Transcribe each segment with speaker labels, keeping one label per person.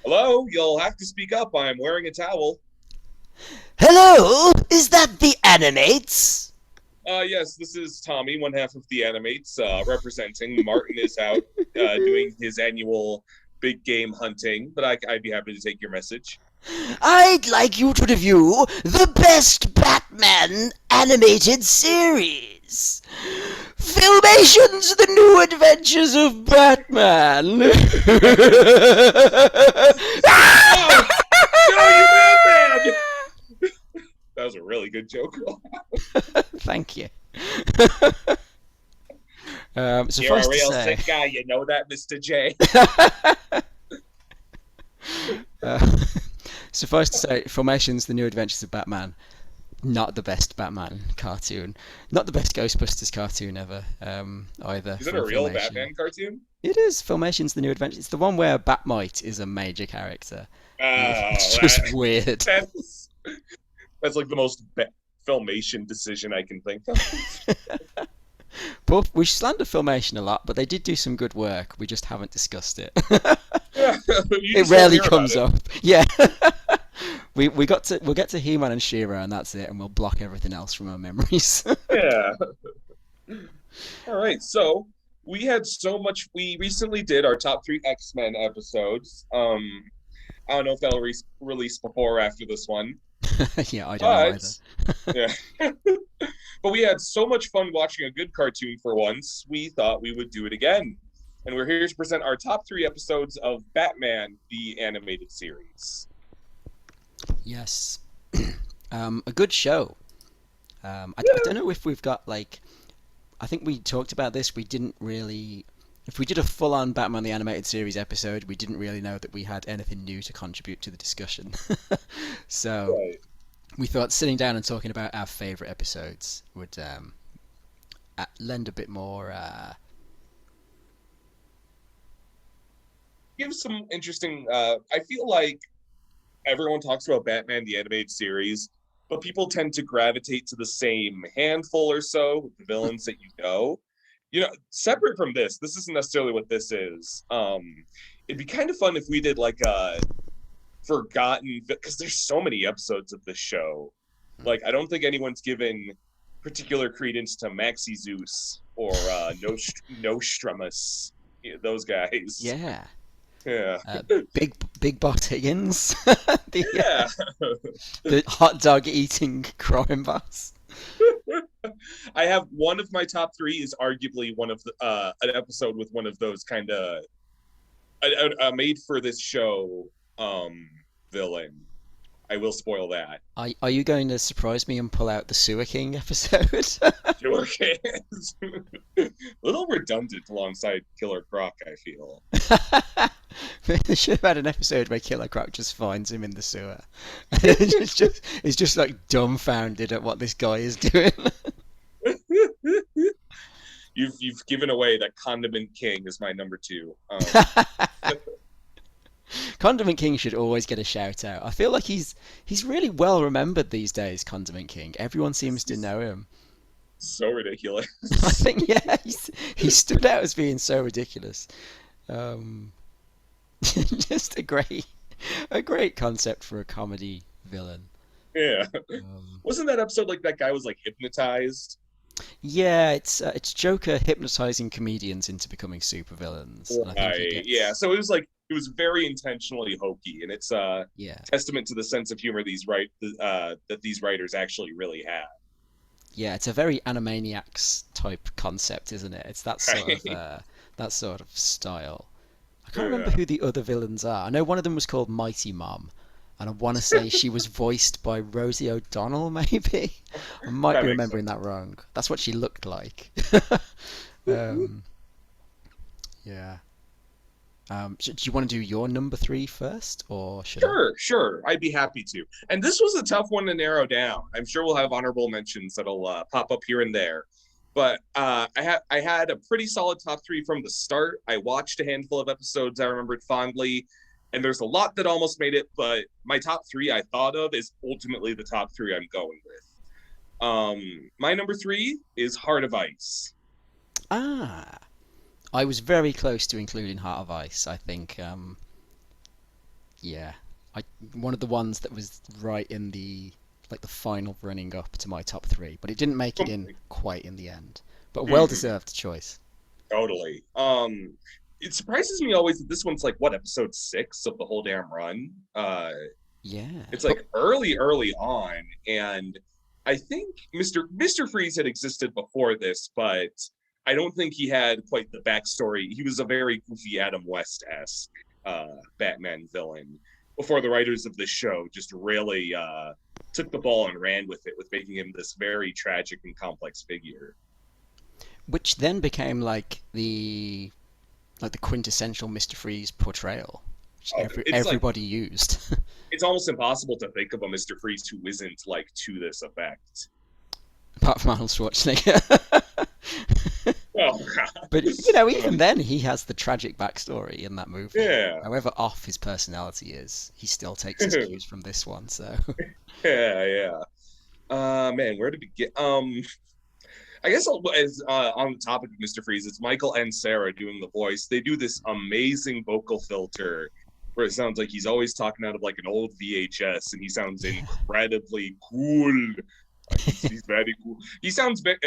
Speaker 1: Hello, you'll have to speak up. I'm wearing a towel.
Speaker 2: Hello, is that the Animates?
Speaker 1: Yes, this is Tommy, one half of the Animates, representing. Martin is out doing his annual big game hunting, but I'd be happy to take your message.
Speaker 2: I'd like you to review the best Batman animated series. Filmation's The New Adventures of Batman.
Speaker 1: No, no, you madman! That was a really good joke.
Speaker 2: Thank you.
Speaker 1: You're
Speaker 2: Suffice
Speaker 1: a
Speaker 2: to
Speaker 1: real
Speaker 2: say,
Speaker 1: sick guy, you know that, Mr. J.
Speaker 2: uh, suffice to say, Filmation's The New Adventures of Batman. Not the best Batman cartoon, not the best Ghostbusters cartoon ever, either
Speaker 1: Is it a
Speaker 2: from
Speaker 1: real
Speaker 2: Filmation.
Speaker 1: Batman cartoon?
Speaker 2: It is Filmation's The New Adventures. It's the one where Batmite is a major character.
Speaker 1: Oh,
Speaker 2: It's just weird.
Speaker 1: that's that's like the most filmation decision I can think of.
Speaker 2: But we slander Filmation a lot, but they did do some good work. We just haven't discussed it.
Speaker 1: Yeah, you
Speaker 2: It
Speaker 1: just don't
Speaker 2: rarely
Speaker 1: hear about
Speaker 2: comes
Speaker 1: it.
Speaker 2: up. Yeah. We'll get to He-Man and She-Ra and that's it, and we'll block everything else from our memories.
Speaker 1: Yeah. All right. So we had so much. We recently did our top three X-Men episodes. I don't know if that'll release before or after this one,
Speaker 2: Yeah, I don't know
Speaker 1: but
Speaker 2: either.
Speaker 1: yeah. But we had so much fun watching a good cartoon for once. We thought we would do it again, and we're here to present our top three episodes of Batman the animated series.
Speaker 2: Yes. A good show. I don't know if we've got like. I think we talked about this. We didn't really. If we did a full on Batman the Animated Series episode, we didn't really know that we had anything new to contribute to the discussion. So
Speaker 1: Right.
Speaker 2: we thought sitting down and talking about our favourite episodes would lend a bit more.
Speaker 1: Give some interesting. I feel like everyone talks about Batman the animated series, but people tend to gravitate to the same handful or so with the villains that you know. You know, separate from this isn't necessarily what this is. It'd be kind of fun if we did like a forgotten because there's so many episodes of this show. Like, I don't think anyone's given particular credence to Maxie Zeus or Nostradamus. Yeah, those guys.
Speaker 2: Yeah.
Speaker 1: Yeah,
Speaker 2: Big Boss Higgins,
Speaker 1: yeah.
Speaker 2: the hot dog eating crime boss.
Speaker 1: I have one of my top three is arguably one of the an episode with one of those kind of a made for this show villain. I will spoil that.
Speaker 2: Are you going to surprise me and pull out the Sewer King episode?
Speaker 1: Sure is. A little redundant alongside Killer Croc, I feel.
Speaker 2: They should have had an episode where Killer Croc just finds him in the sewer. It's just like dumbfounded at what this guy is doing.
Speaker 1: You've given away that Condiment King is my number two.
Speaker 2: Condiment King should always get a shout out. I feel like he's really well remembered these days. Condiment King. Everyone seems
Speaker 1: This
Speaker 2: to
Speaker 1: is
Speaker 2: know him.
Speaker 1: so ridiculous.
Speaker 2: I think yeah, he stood out as being so ridiculous. Um, just a great concept for a comedy villain.
Speaker 1: Yeah.
Speaker 2: Um,
Speaker 1: Wasn't that episode like that guy was like hypnotized?
Speaker 2: yeah, it's Joker hypnotizing comedians into becoming supervillains, and I think he
Speaker 1: Right. Yeah.
Speaker 2: gets
Speaker 1: So it was very intentionally hokey, and it's a
Speaker 2: yeah
Speaker 1: testament to the sense of humor that these writers actually really have.
Speaker 2: yeah. It's a very Animaniacs type concept, isn't it? It's
Speaker 1: Right.
Speaker 2: that sort of style. I can't remember
Speaker 1: Yeah.
Speaker 2: who the other villains are. I know one of them was called Mighty Mom, and I want to say she was voiced by Rosie O'Donnell, maybe. I might
Speaker 1: That
Speaker 2: be
Speaker 1: makes
Speaker 2: remembering
Speaker 1: sense.
Speaker 2: that wrong. That's what she looked like. um, yeah. Do you want to do your number three first, or should I?
Speaker 1: Sure, sure. I'd be happy to. And this was a tough one to narrow down. I'm sure we'll have honorable mentions that'll pop up here and there. But I had a pretty solid top three from the start. I watched a handful of episodes I remembered fondly, and there's a lot that almost made it. But my top three I thought of is ultimately the top three I'm going with. My number three is Heart of Ice.
Speaker 2: Ah, I was very close to including Heart of Ice. I think Yeah, I one of the ones that was right in the like the final running up to my top three, but it didn't make it in quite in the end. But well
Speaker 1: Mhm.
Speaker 2: deserved choice.
Speaker 1: Totally. It surprises me always that this one's like what, episode 6 of the whole damn run.
Speaker 2: Yeah,
Speaker 1: It's
Speaker 2: but
Speaker 1: like early on, and I think Mister Freeze had existed before this, but I don't think he had quite the backstory. He was a very goofy Adam West esque Batman villain before the writers of this show just really took the ball and ran with it, with making him this very tragic and complex figure.
Speaker 2: which then became like the quintessential Mister Freeze portrayal, which
Speaker 1: Oh, it's like
Speaker 2: everybody used.
Speaker 1: it's almost impossible to think of a Mister Freeze who isn't like to this effect.
Speaker 2: Apart from Arnold Schwarzenegger.
Speaker 1: Oh,
Speaker 2: But you know, even then, he has the tragic backstory in that movie.
Speaker 1: yeah,
Speaker 2: However off his personality is, he still takes his cues from this one. So,
Speaker 1: yeah, yeah. Man, where to begin? I guess as on the topic of Mr. Freeze, it's Michael and Sarah doing the voice. They do this amazing vocal filter where it sounds like he's always talking out of like an old VHS, and he sounds
Speaker 2: yeah,
Speaker 1: incredibly cool. He's very cool. He sounds very,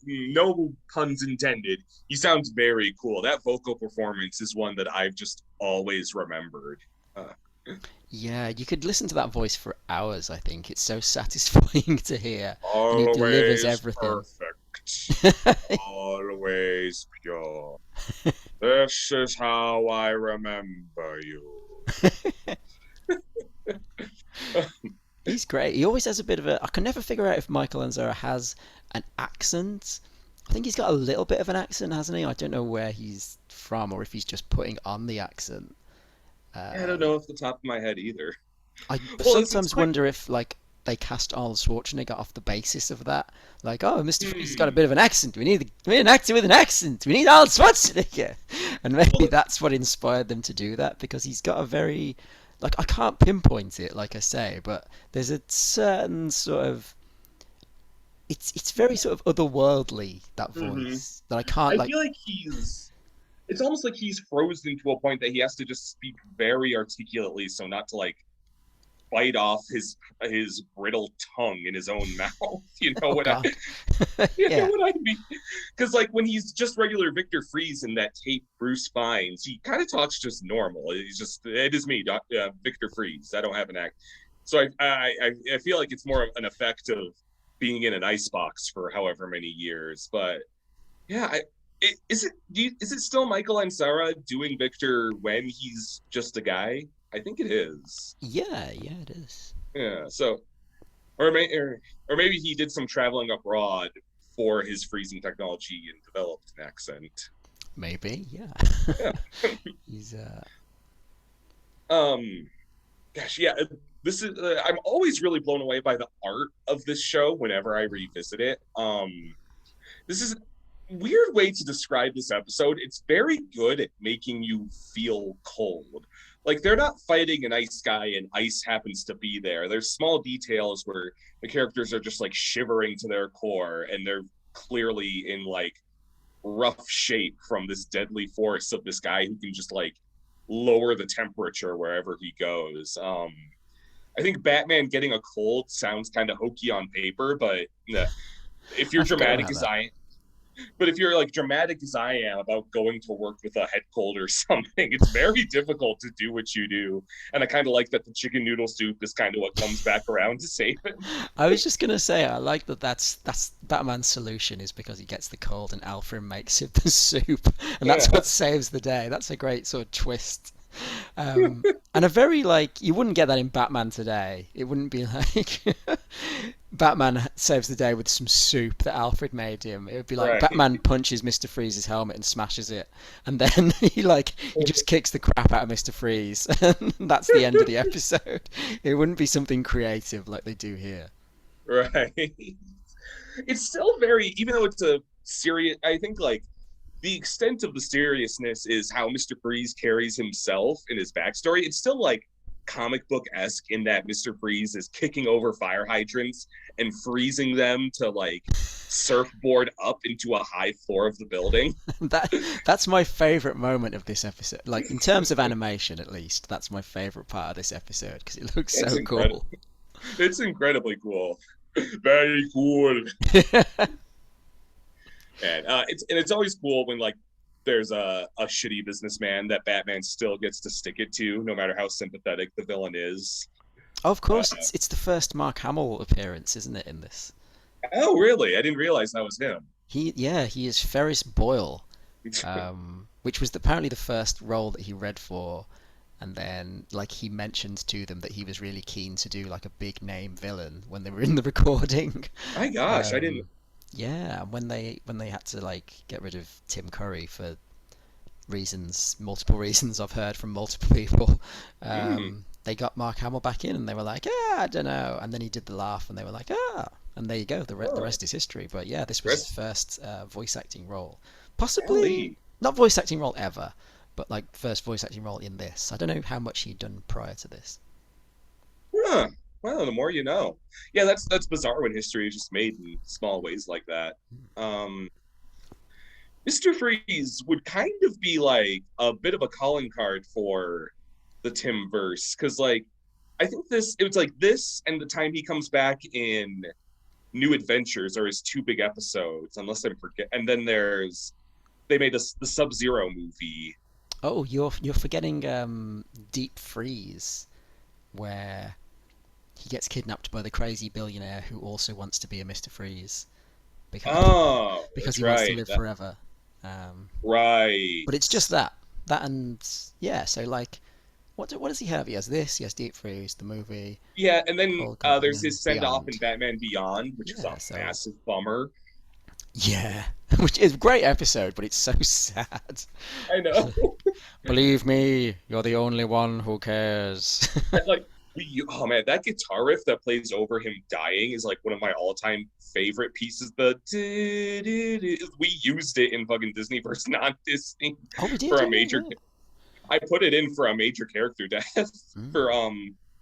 Speaker 1: no puns intended. He sounds very cool. That vocal performance is one that I've just always remembered. Uh,
Speaker 2: yeah, you could listen to that voice for hours. I think it's so satisfying to hear, and he delivers
Speaker 1: Always
Speaker 2: everything.
Speaker 1: perfect. Always pure. This is how I remember you.
Speaker 2: He's great. He always has a bit of a. I can never figure out if Michael Anzara has an accent. I think he's got a little bit of an accent, hasn't he? I don't know where he's from or if he's just putting on the accent.
Speaker 1: I don't know off the top of my head either.
Speaker 2: I
Speaker 1: Well, it's
Speaker 2: sometimes
Speaker 1: quite.
Speaker 2: wonder if like they cast Arnold Schwarzenegger off the basis of that. Like, oh, Mr. Freeze has got a
Speaker 1: Hmm.
Speaker 2: bit of an accent. We need an actor with an accent. We need Arnold Schwarzenegger. And maybe
Speaker 1: Well,
Speaker 2: that's what inspired them to do that because he's got a very like I can't pinpoint it like I say, but there's a certain sort of it's very sort of otherworldly that
Speaker 1: mhm.
Speaker 2: voice that I can't
Speaker 1: I
Speaker 2: like.
Speaker 1: feel like he's. It's almost like he's frozen to a point that he has to just speak very articulately, so not to like bite off his brittle tongue in his own mouth. You know
Speaker 2: Oh
Speaker 1: what I
Speaker 2: God,
Speaker 1: you know
Speaker 2: yeah,
Speaker 1: what I mean? Because like when he's just regular Victor Freeze in that tape Bruce finds, he kind of talks just normal. He's just it is me, Victor Freeze. I don't have an act, so I feel like it's more of an effect of being in an icebox for however many years. But yeah, is it is it still Michael and Sarah doing Victor when he's just a guy? I think it is.
Speaker 2: yeah, yeah, it is.
Speaker 1: Yeah. So or maybe he did some traveling abroad for his freezing technology and developed an accent.
Speaker 2: Maybe, yeah.
Speaker 1: Yeah.
Speaker 2: He's
Speaker 1: Um. Gosh. Yeah. This is. I'm always really blown away by the art of this show whenever I revisit it. This is a weird way to describe this episode. It's very good at making you feel cold. Like they're not fighting an ice guy and ice happens to be there. There's small details where the characters are just like shivering to their core and they're clearly in like rough shape from this deadly force of this guy who can just like lower the temperature wherever he goes. I think Batman getting a cold sounds kind of hokey on paper, but if you're
Speaker 2: I forgot
Speaker 1: dramatic
Speaker 2: about
Speaker 1: as
Speaker 2: that.
Speaker 1: I but if you're like dramatic as I am about going to work with a head cold or something, it's very difficult to do what you do. And I kind of like that the chicken noodle soup is kind of what comes back around to save him.
Speaker 2: I was just gonna say I like that. That's Batman's solution is because he gets the cold and Alfred makes him the soup, and that's
Speaker 1: Yeah.
Speaker 2: what saves the day. That's a great sort of twist. And a very like you wouldn't get that in Batman today. It wouldn't be like Batman saves the day with some soup that Alfred made him. It would be like
Speaker 1: Right.
Speaker 2: Batman punches Mister Freeze's helmet and smashes it, and then he just kicks the crap out of Mister Freeze, and that's the end of the episode. It wouldn't be something creative like they do here.
Speaker 1: Right. It's still very, even though it's a serious, I think like the extent of the seriousness is how Mr. Freeze carries himself in his backstory. It's still like comic book esque in that Mr. Freeze is kicking over fire hydrants and freezing them to like surfboard up into a high floor of the building.
Speaker 2: That that's my favorite moment of this episode. Like in terms of animation, at least, that's my favorite part of this episode because it looks
Speaker 1: It's
Speaker 2: so
Speaker 1: incredible.
Speaker 2: cool.
Speaker 1: It's incredibly cool. Very cool. And it's always cool when like there's a shitty businessman that Batman still gets to stick it to, no matter how sympathetic the villain is.
Speaker 2: Of
Speaker 1: Uh,
Speaker 2: course, it's the first Mark Hamill appearance, isn't it? In this,
Speaker 1: oh, really? I didn't realize that was him.
Speaker 2: he is Ferris Boyle, which was apparently the first role that he read for, and then like he mentioned to them that he was really keen to do like a big name villain when they were in the recording.
Speaker 1: My gosh, I didn't.
Speaker 2: Um, yeah, when they had to like get rid of Tim Curry for reasons, multiple reasons I've heard from multiple people.
Speaker 1: Mm,
Speaker 2: They got Mark Hamill back in, and they were like, "Yeah, I don't know," and then he did the laugh, and they were like, "Ah," and there you go. The
Speaker 1: oh,
Speaker 2: rest is history. But yeah, this was his
Speaker 1: Chris
Speaker 2: first voice acting role, possibly
Speaker 1: Kelly.
Speaker 2: not voice acting role ever, but like first voice acting role in this. I don't know how much he'd done prior to this.
Speaker 1: Huh. Well, the more you know. Yeah, that's bizarre when history is just made in small ways like that. Um, Mr. Freeze would kind of be like a bit of a calling card for the Tim verse because like I think this it was like this and the time he comes back in New Adventures are his two big episodes, unless I'm forget. And then there's they made the Sub Zero movie.
Speaker 2: Oh, you're forgetting Deep Freeze, where he gets kidnapped by the crazy billionaire who also wants to be a Mr. Freeze because
Speaker 1: Oh,
Speaker 2: because
Speaker 1: that's
Speaker 2: he wants to
Speaker 1: right.
Speaker 2: live forever.
Speaker 1: Right.
Speaker 2: But it's just that and yeah. So like, what does he have? He has this. He has Deep Freeze, the movie,
Speaker 1: Yeah, and then
Speaker 2: Hulk, and
Speaker 1: there's
Speaker 2: then
Speaker 1: his send off in
Speaker 2: Beyond.
Speaker 1: Batman Beyond, which is a
Speaker 2: Yeah. So
Speaker 1: massive bummer.
Speaker 2: yeah, which is a great episode, but it's so sad.
Speaker 1: I know.
Speaker 2: Believe me, you're the only one who cares.
Speaker 1: And like oh man, that guitar riff that plays over him dying is like one of my all-time favorite pieces. We used it in fucking Disney versus non-Disney
Speaker 2: Oh, we did,
Speaker 1: for a
Speaker 2: yeah,
Speaker 1: major.
Speaker 2: yeah.
Speaker 1: I put it in for a major character death
Speaker 2: Mm.
Speaker 1: for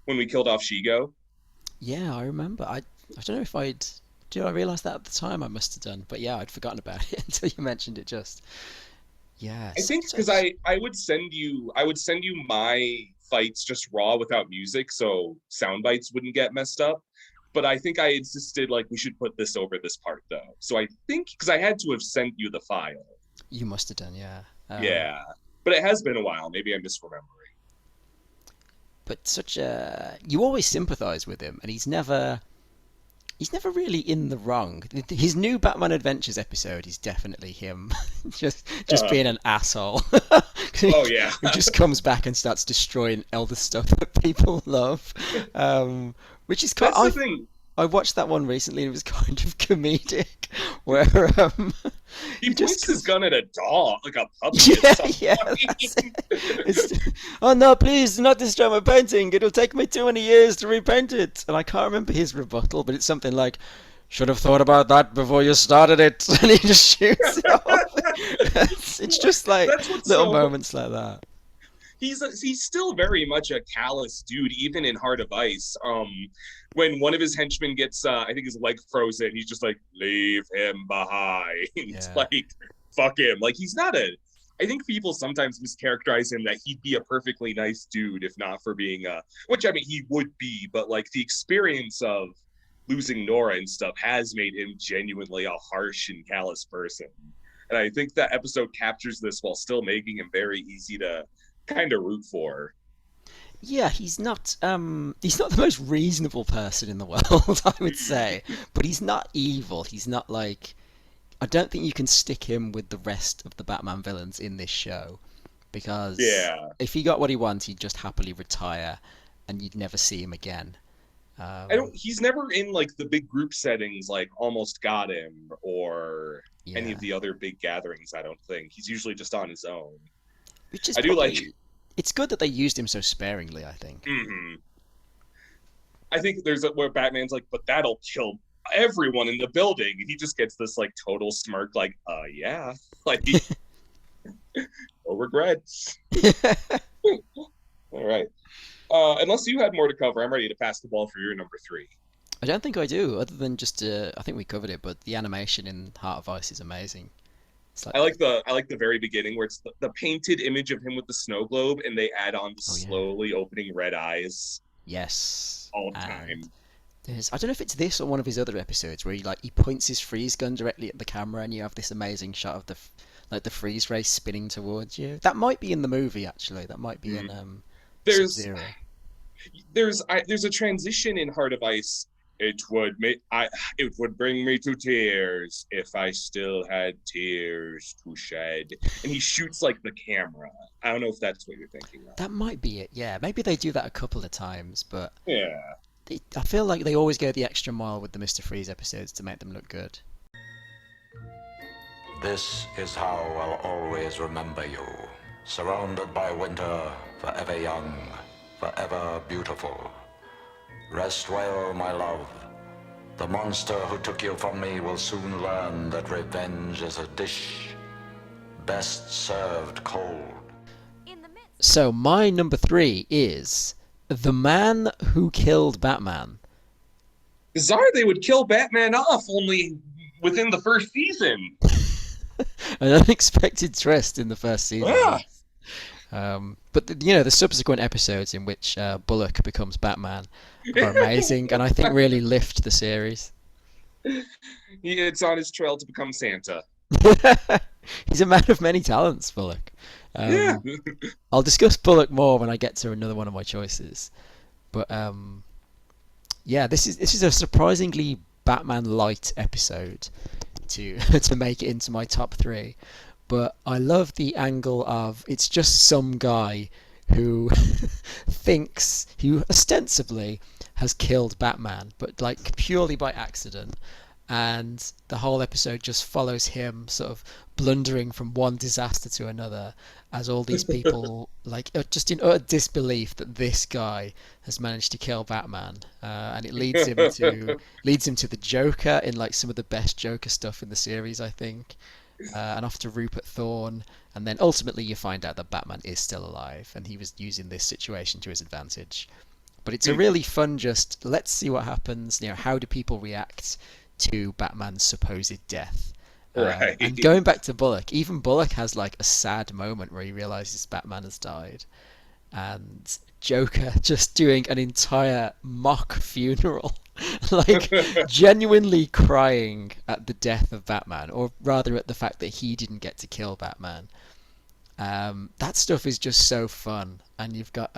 Speaker 1: when we killed off Shigo.
Speaker 2: Yeah, I remember. I don't know if I'd. Did I realize that at the time? I must have done, but yeah, I'd forgotten about it until you mentioned it. Just yeah,
Speaker 1: I think because
Speaker 2: such
Speaker 1: I would send you my fights just raw without music, so sound bites wouldn't get messed up. But I think I insisted like we should put this over this part though. So I think because I had to have sent you the file.
Speaker 2: you must have done, yeah.
Speaker 1: Yeah, but it has been a while. Maybe I'm misremembering.
Speaker 2: But such a you always sympathise with him, and he's never really in the wrong. His new Batman Adventures episode is definitely him, just
Speaker 1: Uh,
Speaker 2: being an asshole.
Speaker 1: oh yeah,
Speaker 2: He just comes back and starts destroying all the stuff that people love, which is kind.
Speaker 1: that's the thing.
Speaker 2: I watched that one recently, and it was kind of comedic, where
Speaker 1: He
Speaker 2: he just
Speaker 1: points his gun at a dog, like a puppy at
Speaker 2: yeah,
Speaker 1: some
Speaker 2: yeah, that's
Speaker 1: point.
Speaker 2: it. It's, oh no, please do not destroy my painting. It'll take me too many years to repaint it. And I can't remember his rebuttal, but it's something like, should have thought about that before you started it. And he just shoots it off. It's just like
Speaker 1: That's what's
Speaker 2: little
Speaker 1: so
Speaker 2: moments like that.
Speaker 1: he's still very much a callous dude, even in Heart of Ice. When one of his henchmen gets, I think his leg frozen, he's just like, "Leave him behind."
Speaker 2: Yeah.
Speaker 1: Like, fuck him. Like he's not a. I think people sometimes mischaracterize him that he'd be a perfectly nice dude if not for being a. Which I mean, he would be, but like the experience of losing Nora and stuff has made him genuinely a harsh and callous person. And I think that episode captures this while still making him very easy to kind of root for.
Speaker 2: Yeah, he's not the most reasonable person in the world, I would say. But he's not evil. He's not like I don't think you can stick him with the rest of the Batman villains in this show because
Speaker 1: Yeah.
Speaker 2: if he got what he wants, he'd just happily retire and you'd never see him again.
Speaker 1: I don't
Speaker 2: Um,
Speaker 1: he's never in like the big group settings like Almost Got Him or any of
Speaker 2: yeah,
Speaker 1: the other big gatherings, I don't think. He's usually just on his own.
Speaker 2: which is
Speaker 1: I do like
Speaker 2: probably it's good that they used him so sparingly, I think.
Speaker 1: mhm. I think there's where Batman's like, but that'll kill everyone in the building. And he just gets this like total smirk, like, yeah. Like no regrets. All right. Unless you had more to cover, I'm ready to pass the ball for your number three.
Speaker 2: I don't think I do, other than just I think we covered it, but the animation in Heart of Ice is amazing. It's like,
Speaker 1: I like the very beginning where it's the painted image of him with the snow globe, and they add on the
Speaker 2: oh yeah,
Speaker 1: slowly opening red eyes
Speaker 2: yes,
Speaker 1: all the
Speaker 2: and
Speaker 1: time.
Speaker 2: I don't know if it's this or one of his other episodes where he points his freeze gun directly at the camera, and you have this amazing shot of like the freeze ray spinning towards you. That might be in the movie actually. That might be in
Speaker 1: Mm.
Speaker 2: Sub
Speaker 1: There's
Speaker 2: Zero.
Speaker 1: there's a transition in Heart of Ice. It would bring me to tears if I still had tears to shed. And he shoots like the camera. I don't know if that's what you're thinking of.
Speaker 2: That might be it. Yeah, maybe they do that a couple of times, but
Speaker 1: Yeah.
Speaker 2: I feel like they always go the extra mile with the Mr. Freeze episodes to make them look good.
Speaker 3: This is how I'll always remember you. Surrounded by winter, forever young, forever beautiful. Rest well, my love. The monster who took you from me will soon learn that revenge is a dish best served cold.
Speaker 2: So my number three is The Man Who Killed Batman.
Speaker 1: Bizarre they would kill Batman off only within the first season.
Speaker 2: An unexpected twist in the first season.
Speaker 1: Ah.
Speaker 2: But the subsequent episodes in which Bullock becomes Batman are amazing, and I think really lift the series.
Speaker 1: It's on his trail to become Santa.
Speaker 2: He's a man of many talents, Bullock.
Speaker 1: Yeah.
Speaker 2: I'll discuss Bullock more when I get to another one of my choices. But yeah, this is a surprisingly Batman light episode to to make it into my top three. But I love the angle of it's just some guy who who ostensibly has killed Batman, but like purely by accident. And the whole episode just follows him sort of blundering from one disaster to another as all these people like are just in utter disbelief that this guy has managed to kill Batman, and it leads him to the Joker in like some of the best Joker stuff in the series, I think, and off to Rupert Thorne, and then ultimately you find out that Batman is still alive and he was using this situation to his advantage. But it's a really fun just let's see what happens. How do people react to Batman's supposed death?
Speaker 1: Right.
Speaker 2: And going back to Bullock, even Bullock has like a sad moment where he realizes Batman has died, and Joker just doing an entire mock funeral, like genuinely crying at the death of Batman, or rather at the fact that he didn't get to kill Batman. That stuff is just so fun, and you've got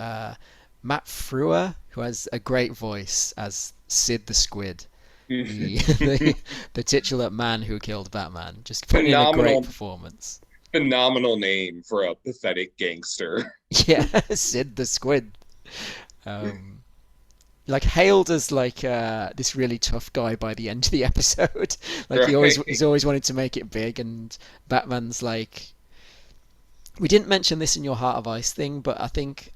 Speaker 2: Matt Frewer, who has a great voice as Sid the Squid, the titular man who killed Batman, just putting in a great performance.
Speaker 1: Phenomenal name for a pathetic gangster.
Speaker 2: Yeah, Sid the Squid. Like hailed as like this really tough guy by the end of the episode. Like he's always wanted to make it big, and Batman's like, we didn't mention this in your Heart of Ice thing, but I think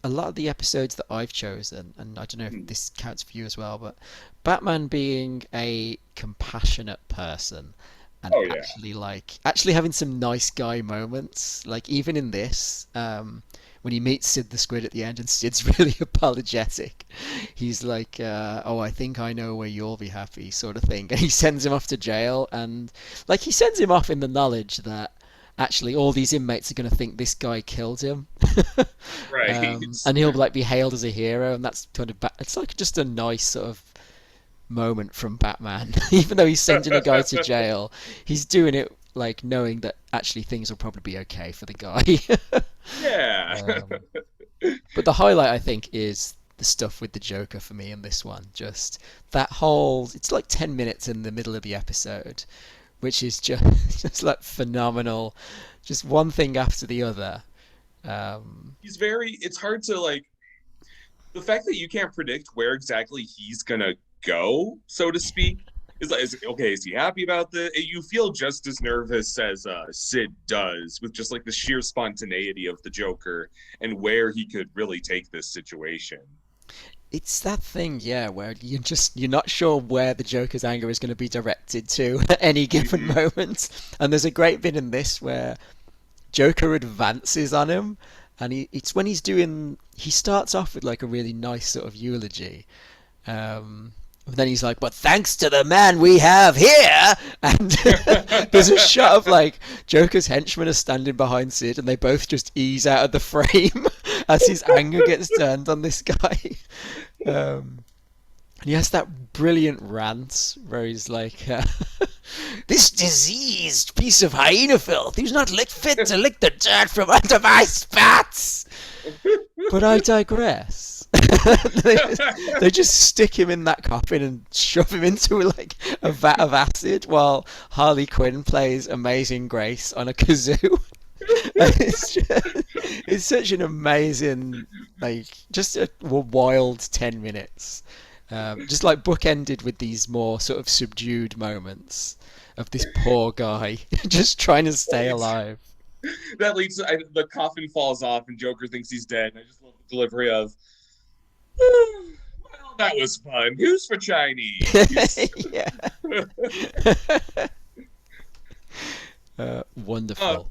Speaker 2: a lot of the episodes that I've chosen, and I don't know if this counts for you as well, but Batman being a compassionate person and actually having some nice guy moments, like even in this, when he meets Sid the Squid at the end and Sid's really apologetic, he's like, oh, I think I know where you'll be happy, sort of thing, and he sends him off to jail, and like he sends him off in the knowledge that actually all these inmates are going to think this guy killed him.
Speaker 1: Right.
Speaker 2: And he'll like be hailed as a hero, and that's kind of it's like just a nice sort of moment from Batman. Even though he's sending a guy to jail, he's doing it like knowing that actually things will probably be okay for the guy.
Speaker 1: Yeah.
Speaker 2: But the highlight, I think, is the stuff with the Joker for me in this one. Just that whole, it's like 10 minutes in the middle of the episode, which is just like phenomenal. Just one thing after the other.
Speaker 1: It's hard to like, the fact that you can't predict where exactly he's gonna go, so to speak, is like, is he happy about this? You feel just as nervous as Sid does, with just like the sheer spontaneity of the Joker and where he could really take this situation.
Speaker 2: It's that thing, yeah, where you're not sure where the Joker's anger is going to be directed to at any given moment. And there's a great bit in this where Joker advances on him, and it's when he starts off with like a really nice sort of eulogy, and then he's like, but thanks to the man we have here, and there's a shot of like Joker's henchmen are standing behind Sid, and they both just ease out of the frame as his anger gets turned on this guy. And he has that brilliant rant where he's like, this diseased piece of hyena filth, he's not fit to lick the dirt from under my spats. But I digress. they just stick him in that coffin and shove him into like a vat of acid while Harley Quinn plays Amazing Grace on a kazoo. It's such an amazing, like, just a wild 10 minutes. Just like bookended with these more sort of subdued moments of this poor guy just trying to stay alive.
Speaker 1: That leads to, the coffin falls off and Joker thinks he's dead. And I just love the delivery of, well, that was fun. Who's for Chinese?
Speaker 2: Yeah. Wonderful.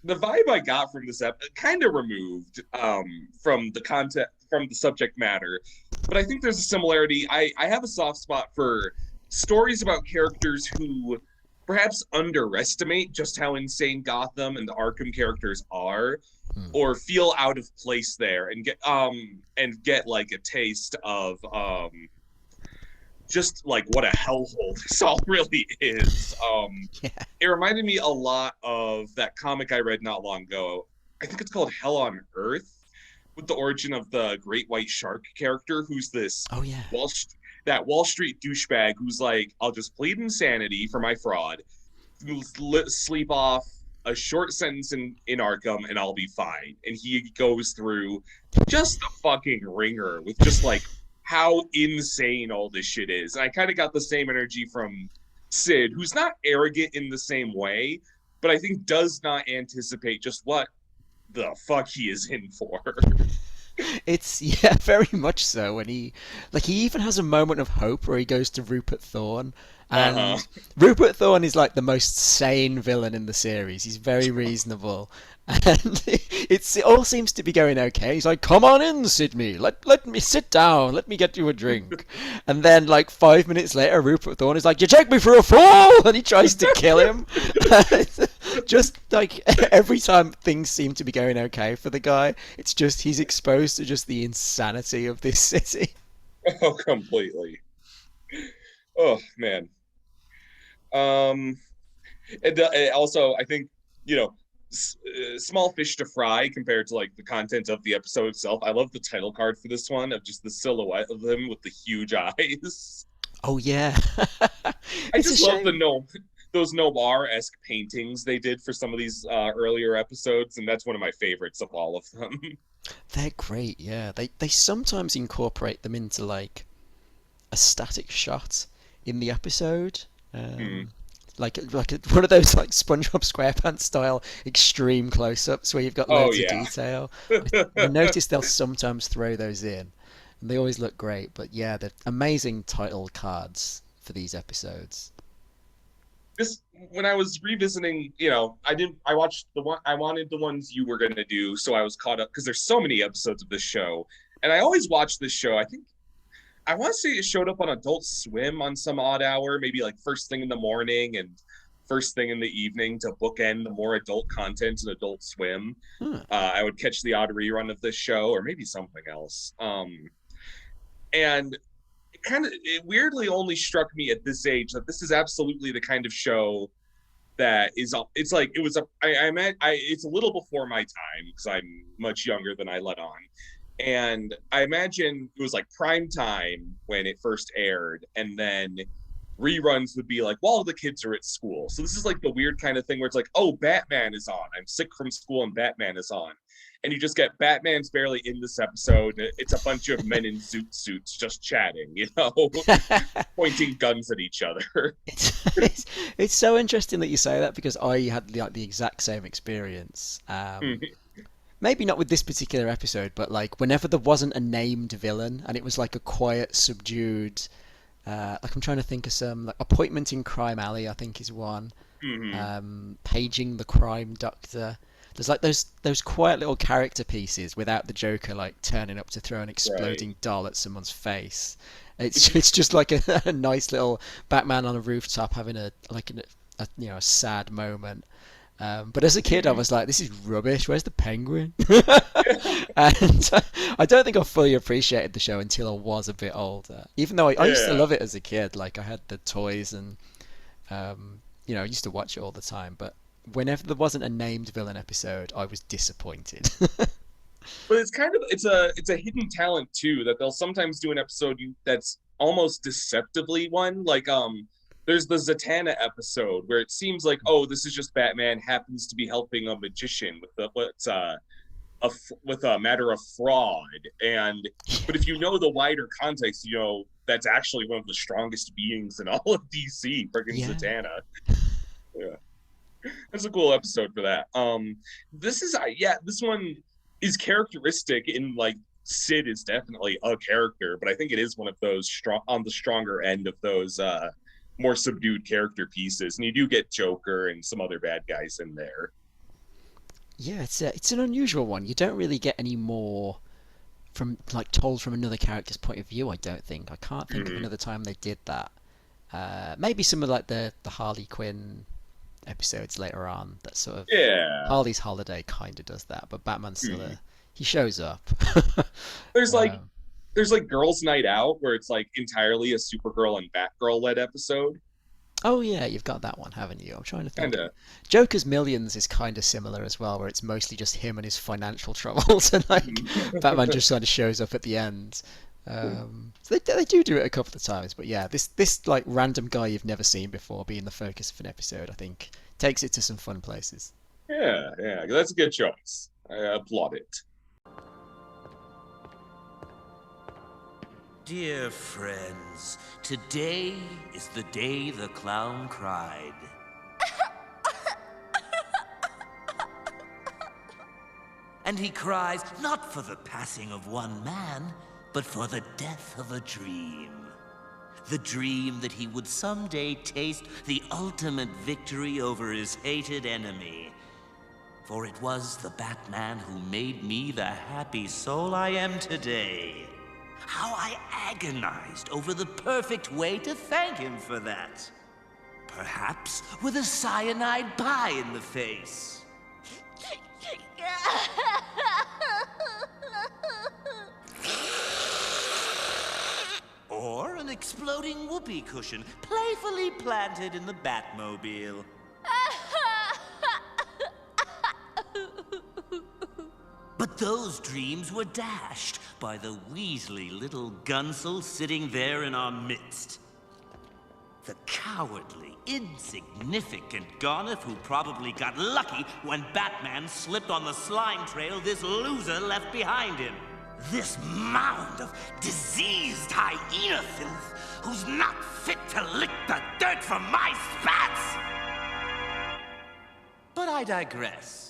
Speaker 1: The vibe I got from this episode, kind of removed from the content, from the subject matter, but I think there's a similarity. I have a soft spot for stories about characters who perhaps underestimate just how insane Gotham and the Arkham characters are, or feel out of place there, and get like a taste of just like what a hellhole this all really is.
Speaker 2: Yeah.
Speaker 1: It reminded me a lot of that comic I read not long ago. I think it's called Hell on Earth, with the origin of the Great White Shark character, who's this Wall Street douchebag who's like, I'll just plead insanity for my fraud, sleep off a short sentence in Arkham, and I'll be fine. And he goes through just the fucking ringer with just like how insane all this shit is. And I kind of got the same energy from Sid, who's not arrogant in the same way, but I think does not anticipate just what the fuck he is in for.
Speaker 2: It's very much so. When he even has a moment of hope where he goes to Rupert Thorne, and Rupert Thorne is like the most sane villain in the series. He's very reasonable, and it all seems to be going okay. He's like, "Come on in, Sidney. Let me sit down. Let me get you a drink." And then, like 5 minutes later, Rupert Thorne is like, "You take me for a fool," and he tries to kill him. Just like every time things seem to be going okay for the guy, it's just he's exposed to just the insanity of this city.
Speaker 1: Oh, completely. Oh man. And also, I think, small fish to fry compared to like the content of the episode itself. I love the title card for this one of just the silhouette of him with the huge eyes.
Speaker 2: Oh yeah.
Speaker 1: I just love those noir-esque paintings they did for some of these earlier episodes, and that's one of my favorites of all of them.
Speaker 2: They're great, yeah. They sometimes incorporate them into like a static shot in the episode. Like one of those like SpongeBob SquarePants style extreme close-ups where you've got loads of detail. I noticed they'll sometimes throw those in, and they always look great. But yeah, they're amazing title cards for these episodes.
Speaker 1: When I was revisiting, I watched I wanted the ones you were going to do, so I was caught up because there's so many episodes of this show, and I always watch this show. I want to say it showed up on Adult Swim on some odd hour, maybe like first thing in the morning and first thing in the evening to bookend the more adult content in Adult Swim. I would catch the odd rerun of this show, or maybe something else. And it weirdly only struck me at this age that this is absolutely the kind of show that is, it's like, it was it's a little before my time because I'm much younger than I let on. And I imagine it was like prime time when it first aired, and then reruns would be like while the kids are at school. So this is like the weird kind of thing where it's like, oh, Batman is on. I'm sick from school and Batman is on. And you just get Batman's barely in this episode. It's a bunch of men in suits just chatting, pointing guns at each other.
Speaker 2: It's so interesting that you say that because I had the exact same experience. Maybe not with this particular episode, but like whenever there wasn't a named villain and it was like a quiet, subdued, like I'm trying to think of some, like Appointment in Crime Alley, I think is one. Paging the Crime Doctor. There's like those quiet little character pieces without the Joker like turning up to throw an
Speaker 1: Right.
Speaker 2: exploding doll at someone's face. It's just like a nice little Batman on a rooftop having a a sad moment. But as a kid, I
Speaker 1: Mhm.
Speaker 2: was like, "This is rubbish. Where's the penguin?" And I don't think I fully appreciated the show until I was a bit older. Even though I used to
Speaker 1: Yeah.
Speaker 2: love it as a kid, like I had the toys and I used to watch it all the time. But whenever there wasn't a named villain episode, I was disappointed.
Speaker 1: But it's a hidden talent too that they'll sometimes do an episode that's almost deceptively one. Like there's the Zatanna episode where it seems like, oh, this is just Batman happens to be helping a magician with with a matter of fraud. And but if you know the wider context, that's actually one of the strongest beings in all of DC, freaking
Speaker 2: Yeah.
Speaker 1: Zatanna. Yeah. That's a cool episode for that. This one is characteristic in like Sid is definitely a character, but I think it is one of those strong on the stronger end of those more subdued character pieces. And you do get Joker and some other bad guys in there.
Speaker 2: Yeah, it's an unusual one. You don't really get any more from like told from another character's point of view. I don't think. I can't think of
Speaker 1: Mm-hmm.
Speaker 2: another time they did that. Maybe some of like the Harley Quinn episodes later on. That sort of
Speaker 1: Yeah.
Speaker 2: Harley's Holiday kind of does that, but Batman's still
Speaker 1: Mm-hmm.
Speaker 2: he shows up.
Speaker 1: There's like
Speaker 2: um,
Speaker 1: there's like Girls Night Out where it's like entirely a Supergirl and Batgirl led episode.
Speaker 2: oh yeah, you've got that one, haven't you? I'm trying to think.
Speaker 1: Kinda.
Speaker 2: Joker's Millions is kind of similar as well, where it's mostly just him and his financial troubles, and like Batman just kind of shows up at the end. So they do it a couple of times, but yeah, this like random guy you've never seen before being the focus of an episode, I think takes it to some fun places.
Speaker 1: Yeah, that's a good choice. I applaud it.
Speaker 4: Dear friends, today is the day the clown cried. And he cries not for the passing of one man, but for the death of a dream. The dream that he would someday taste the ultimate victory over his hated enemy. For it was the Batman who made me the happy soul I am today. How I agonized over the perfect way to thank him for that. Perhaps with a cyanide pie in the face. Or an exploding whoopee cushion playfully planted in the Batmobile. But those dreams were dashed by the Weasley little gunsel sitting there in our midst. The cowardly, insignificant Garneth who probably got lucky when Batman slipped on the slime trail this loser left behind him. This mound of diseased hyena filth who's not fit to lick the dirt from my spats! But I digress.